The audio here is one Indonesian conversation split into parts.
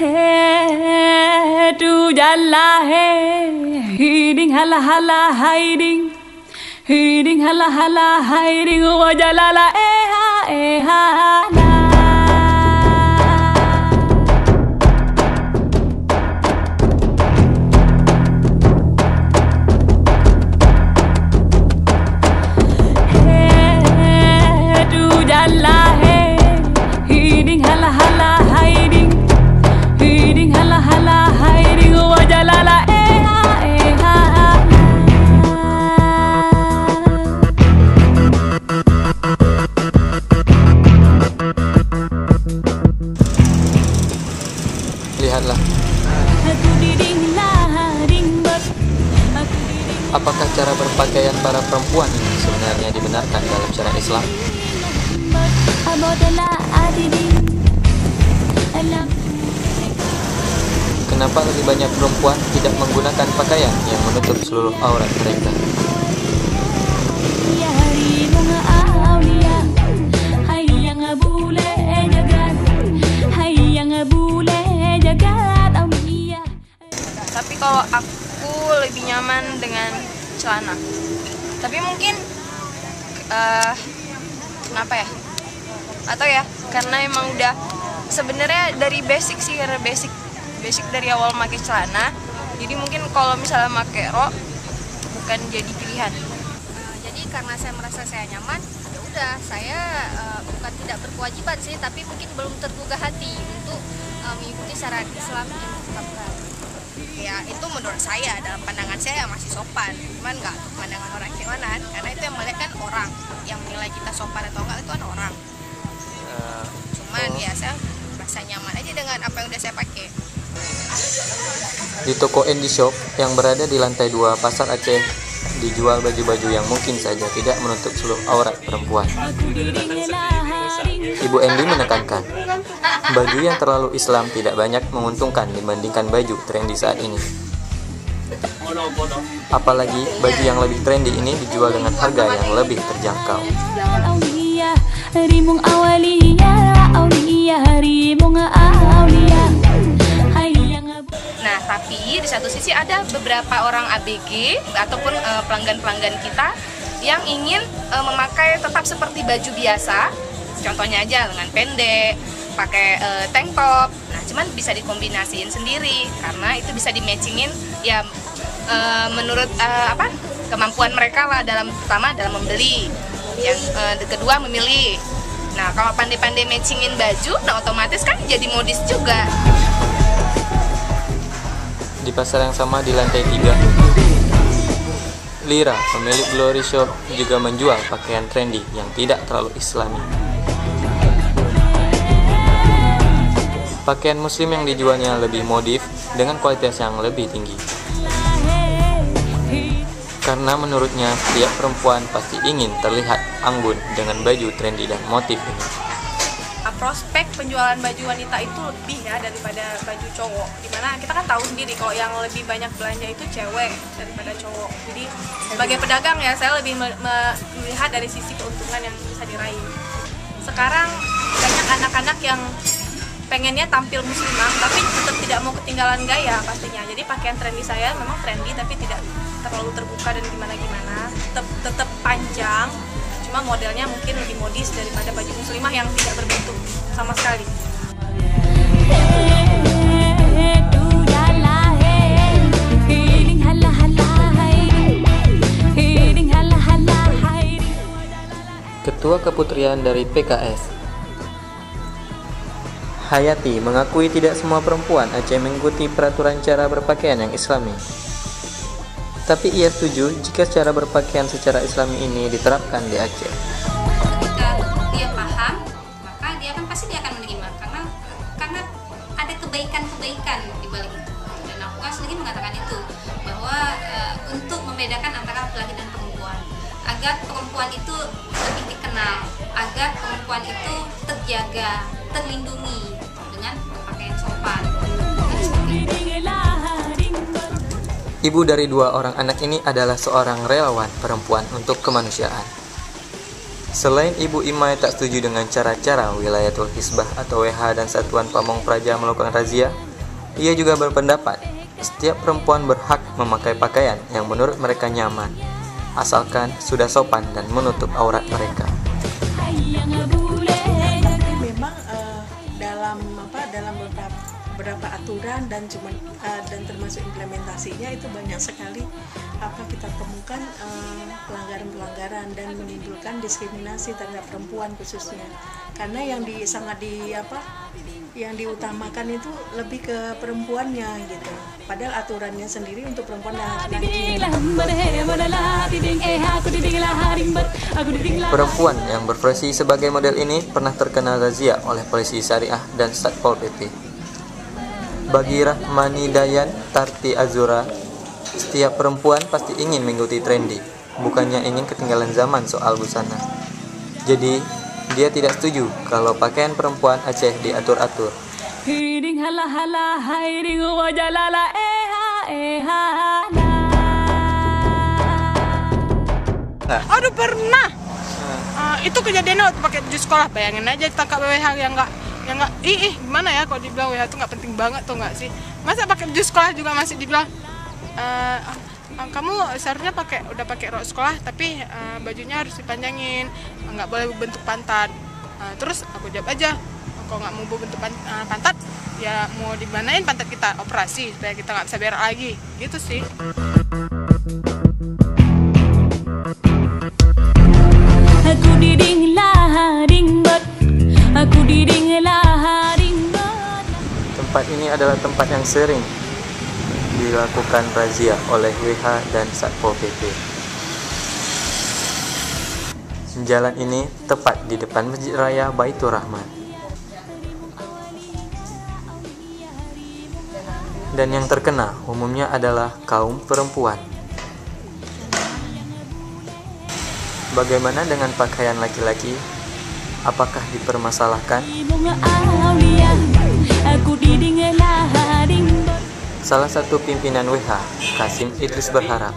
Hey, tu jalla hey, hiding hala hala hiding, hiding hala hala hiding, wa jalala ha la. Hey, tu jalla hey, hiding hala hala hiding. Hiding hala hala hiding wa jalala Lihatlah, apakah cara berpakaian para perempuan ini sebenarnya dibenarkan dalam syariat Islam? Kenapa lebih banyak perempuan tidak menggunakan pakaian yang menutup seluruh aurat mereka? Tapi kalau aku lebih nyaman dengan celana. Tapi mungkin kenapa ya? Atau ya karena emang udah sebenarnya dari basic sih, karena basic dari awal pakai celana, jadi mungkin kalau misalnya pakai rok bukan jadi pilihan. Jadi karena saya merasa saya nyaman, ya udah saya bukan tidak berkewajiban sih, tapi mungkin belum tergugah hati untuk mengikuti syariat Islam yang ditetapkan. Ya itu menurut saya, dalam pandangan saya masih sopan, cuman nggak untuk pandangan orang Kiwanan, karena itu yang melihat kan orang, yang menilai kita sopan atau enggak itu kan orang. Cuman ya saya merasa nyaman aja dengan apa yang udah saya pakai. Di toko Andy Shop yang berada di lantai 2 Pasar Aceh dijual baju-baju yang mungkin saja tidak menutup seluruh aurat perempuan. Ibu Andy menekankan, baju yang terlalu Islam tidak banyak menguntungkan dibandingkan baju trendy saat ini. Apalagi baju yang lebih trendy ini dijual dengan harga yang lebih terjangkau. Nah, tapi di satu sisi ada beberapa orang ABG ataupun pelanggan-pelanggan kita yang ingin memakai tetap seperti baju biasa. Contohnya aja lengan pendek, pakai tank top. Nah, cuman bisa dikombinasiin sendiri karena itu bisa di-matchingin ya menurut kemampuan mereka lah, pertama dalam membeli, yang kedua memilih. Nah, kalau pandai-pandai matchingin baju, nah otomatis kan jadi modis juga. Di pasar yang sama di lantai 3, Lira, pemilik Glory Shop, juga menjual pakaian trendy yang tidak terlalu islami. Pakaian muslim yang dijualnya lebih modif dengan kualitas yang lebih tinggi. Karena menurutnya setiap perempuan pasti ingin terlihat anggun dengan baju trendy dan motif ini. Prospek penjualan baju wanita itu lebih ya daripada baju cowok, dimana kita kan tahu sendiri kalau yang lebih banyak belanja itu cewek daripada cowok. Jadi sebagai pedagang ya saya lebih melihat dari sisi keuntungan yang bisa diraih. Sekarang banyak anak-anak yang pengennya tampil muslimah tapi tetap tidak mau ketinggalan gaya pastinya. Jadi pakaian trendy saya memang trendy tapi tidak terlalu terbuka dan gimana-gimana, tetap panjang. Cuma modelnya mungkin lebih modis daripada baju muslimah yang tidak berbentuk sama sekali. Ketua Keputrian dari PKS, Hayati, mengakui tidak semua perempuan Aceh mengikuti peraturan cara berpakaian yang islami. Tapi ia setuju jika cara berpakaian secara islami ini diterapkan di Aceh. Ketika dia paham, maka dia akan menerima karena ada kebaikan-kebaikan di balik itu. Dan aku kan sedikit mengatakan itu bahwa untuk membedakan antara laki-laki dan perempuan, agar perempuan itu lebih dikenal, agar perempuan itu terjaga, terlindungi dengan berpakaian sopan. Ibu dari 2 orang anak ini adalah seorang relawan perempuan untuk kemanusiaan. Selain Ibu Imai tak setuju dengan cara-cara Wilayatul Hisbah atau WH dan Satuan Pamong Praja melakukan razia, Ia juga berpendapat setiap perempuan berhak memakai pakaian yang menurut mereka nyaman, asalkan sudah sopan dan menutup aurat mereka. Tapi memang dalam beberapa aturan dan termasuk implementasinya itu banyak sekali kita temukan pelanggaran-pelanggaran dan menimbulkan diskriminasi terhadap perempuan khususnya, karena yang diutamakan itu lebih ke perempuannya gitu, padahal aturannya sendiri untuk perempuan dan laki-laki. Perempuan yang berprofesi sebagai model ini pernah terkena razia oleh polisi syariah dan Satpol PP. Bagi Rahmani Dayan Tarti Azura, setiap perempuan pasti ingin mengikuti trendy, bukannya ingin ketinggalan zaman soal busana. Jadi, dia tidak setuju kalau pakaian perempuan Aceh diatur-atur. Aduh pernah. Itu kejadiannya waktu pakai baju sekolah. Bayangin aja tangkap WH yang nggak gimana ya kalau dibilang WH itu nggak penting banget tuh nggak sih? Masa pakai baju sekolah juga masih dibilang kamu seharusnya udah pakai rok sekolah tapi bajunya harus dipanjangin, nggak boleh bentuk pantat. Terus aku jawab aja, kalau nggak mau bentuk pantat ya mau dimanain pantat kita, operasi supaya kita nggak bisa berak lagi gitu sih. Tempat ini adalah tempat yang sering dilakukan razia oleh WH dan Satpol PP. Jalan ini tepat di depan Masjid Raya Baitur Rahman. Dan yang terkena umumnya adalah kaum perempuan. Bagaimana dengan pakaian laki-laki? Apakah dipermasalahkan? Salah satu pimpinan WH, Kasim Idris berharap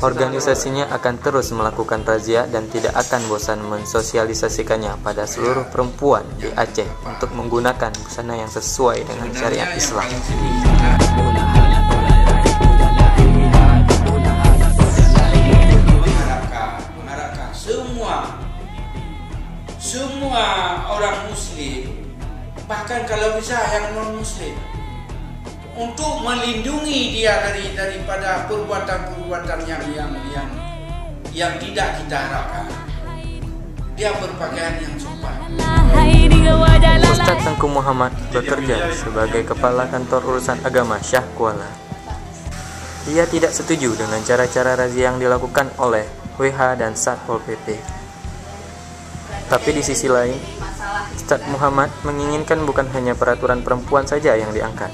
organisasinya akan terus melakukan razia dan tidak akan bosan mensosialisasikannya pada seluruh perempuan di Aceh untuk menggunakan busana yang sesuai dengan syariat Islam. Mengharapkan semua orang muslim, bahkan kalau bisa yang non muslim, untuk melindungi dia daripada perbuatan-perbuatan yang tidak kita harapkan. Dia berpakaian yang sopan. Ustadz Tengku Muhammad bekerja sebagai Kepala Kantor Urusan Agama Syah Kuala. Ia tidak setuju dengan cara-cara razia yang dilakukan oleh WH dan Satpol PP. Tapi di sisi lain, Ustadz Muhammad menginginkan bukan hanya peraturan perempuan saja yang diangkat,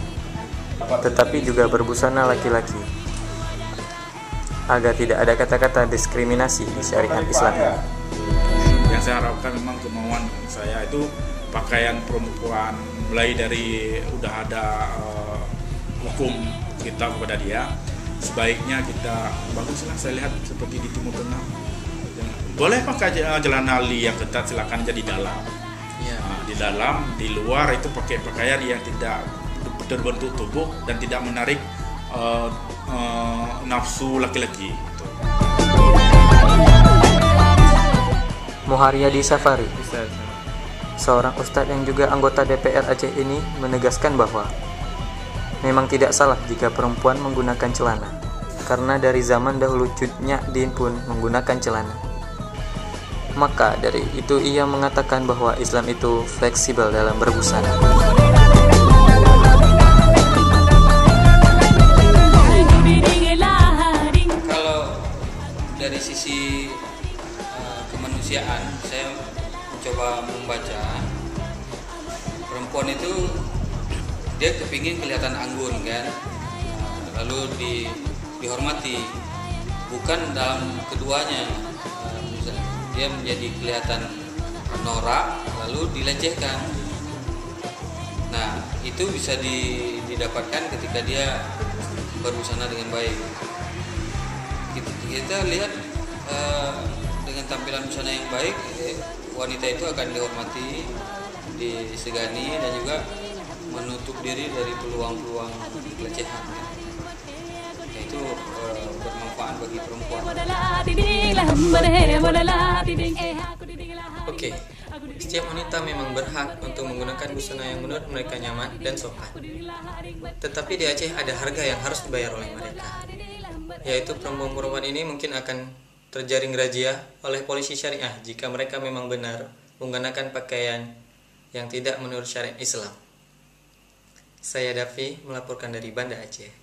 tetapi juga berbusana laki-laki, agar tidak ada kata-kata diskriminasi di syariat Islam. Yang saya harapkan memang kemauan saya itu pakaian perempuan, mulai dari udah ada hukum kita kepada dia, sebaiknya kita baguslah. Saya lihat seperti di Timur Tengah, boleh pakai celana li yang ketat, silakan aja di dalam. Di dalam, di luar itu pakai pakaian yang tidak terbentuk tubuh dan tidak menarik nafsu laki-laki. Muharyadi Safari, seorang ustadz yang juga anggota DPR Aceh ini, menegaskan bahwa memang tidak salah jika perempuan menggunakan celana, karena dari zaman dahulu Cut Nyak Din pun menggunakan celana. Maka dari itu ia mengatakan bahwa Islam itu fleksibel dalam berbusana. Kalau dari sisi kemanusiaan, saya mencoba membaca, perempuan itu dia kepingin kelihatan anggun kan, lalu dihormati, bukan dalam keduanya. Dia menjadi kelihatan norak lalu dilecehkan. Nah, itu bisa didapatkan ketika dia berbusana dengan baik. Kita lihat dengan tampilan busana yang baik, wanita itu akan dihormati, disegani, dan juga menutup diri dari peluang-peluang pelecehan, yaitu bermanfaat bagi perempuan. Oke, setiap wanita memang berhak untuk menggunakan busana yang menurut mereka nyaman dan sopan. Tetapi di Aceh ada harga yang harus dibayar oleh mereka, yaitu perempuan-perempuan ini mungkin akan terjaring razia oleh polisi syariah jika mereka memang benar menggunakan pakaian yang tidak menurut syariat Islam. Saya Davi melaporkan dari Banda Aceh.